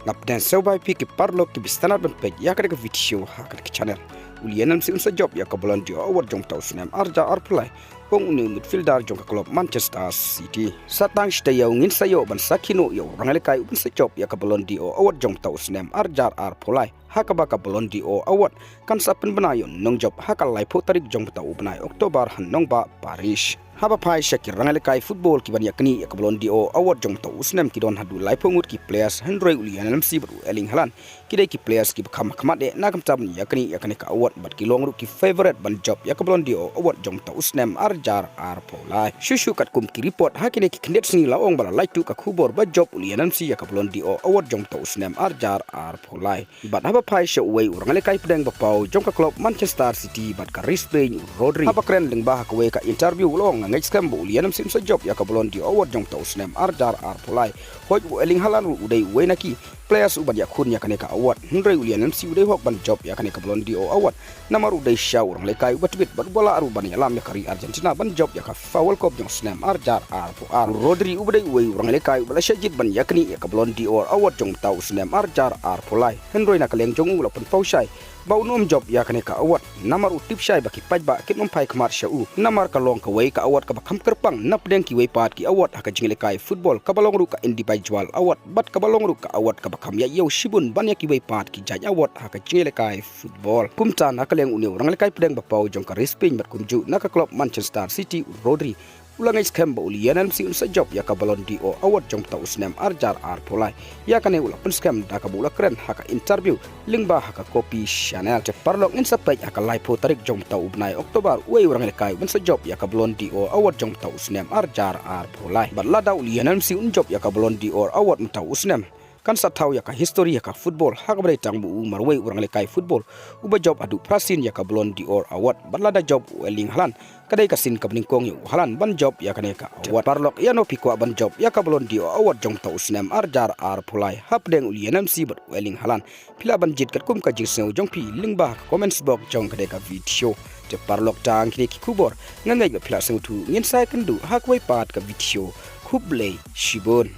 ngap dan sebai pi ki parlo ki bistana ban pej ya kada ka video ha kada ki channel ulianan si unsa job ya ka bolon dio award jong tau snem arja arplai kong uni midfielder jong ka club Manchester City satang sta yaw ngin sayo ban sakino yaw rangale kai unsa job ya ka bolon dio award jong tau snem arjar arpolai hakaba ka bolon dio award kan sapen benayon nong job hakal lai po tarik jong tau benai Oktober han nong ba Paris haba pai shakir rangale kai football ki ban yakni ya ka bolon dio award jong tau snem ki don hadu lai pongut ki players Henry ulianan si baru eling halan kidai ki players ki kham khamat de na kam tab yakni ka award bat ki long ru ki favorite ban job ya ka bolon dio award jong tau snem arjar arpolai shushu kat kum ki report hakine ki khndet sni laong bala like tu ka khubor ba job ulianan si ya ka bolon dio award jong tau snem arjar arpolai bat haba pai sha uwei urangale kai pedang ba pau jong ka club Manchester City bat ka Risbane Rodri haba kren ling ba ka we ka interview long ngai scam bu ulianan sim sa job ya ka bolon dio award jong tau snem arjar arpolai hoj eling halan udai we naki players uban yakun ya kaneka award Henry ulianan si udai hok ban job ya kaneka bolon dio award namar udai sha urang lekai ubat bit bat bola aru ban yalam ya kari Argentina ban job ya ka foul cup jong snem arjar ar Rodri ubadai we urang lekai bala shajit ban yakni ya ka bolon dio award jong tau snem arjar arpolai Henry na kaleng jong ula pun pausai bau nom job ya kaneka award namar utip shai baki paj ba kit nom pai kmar shau namar ka long ka we ka award ka bakam kerpang nap deng ki we pat ki award ha ka jingle kai football ka balong ru ka individual award bat ka balong ru ka award ka bakam ya yau shibun ban ya ki we pat ki jaj award ha ka jingle kai football kumta na kaleng uniu rang le kai pedeng ba pau jong ka Risbane bat kumju na ka club Manchester City Rodri ulangai scam ba ulianan si unsa job ya ka balon dio award jong tau snem arjar arpolai ya kane ula pun scam da ka bula keren haka interview lingba haka copy channel te parlok in sapai haka live po tarik jong tau ubnai Oktober we urang le kai unsa job ya ka balon dio award jong tau snem arjar arpolai balada ulianan si un job ya ka balon dio award tau snem kan sa tahu ya ka history ya ka football hak bre tang bu marwei urang le kai football uba job adu prasin ya ka balon dio award balada job weling halan kadai kasin ka bningkong yu halan ban job ya kaneka award parlok ya no pikwa ban job ya ka balon dio award jong tau snem arjar arpolai hap deng ulianam si bat weling halan pila ban jit kat kum ka jingseu jong pi lingba comments box jong kadai ka video te parlok tang kini ki kubor ngangai ga pila seutu ngin sai kendu hak wei pat ka video khublei shibon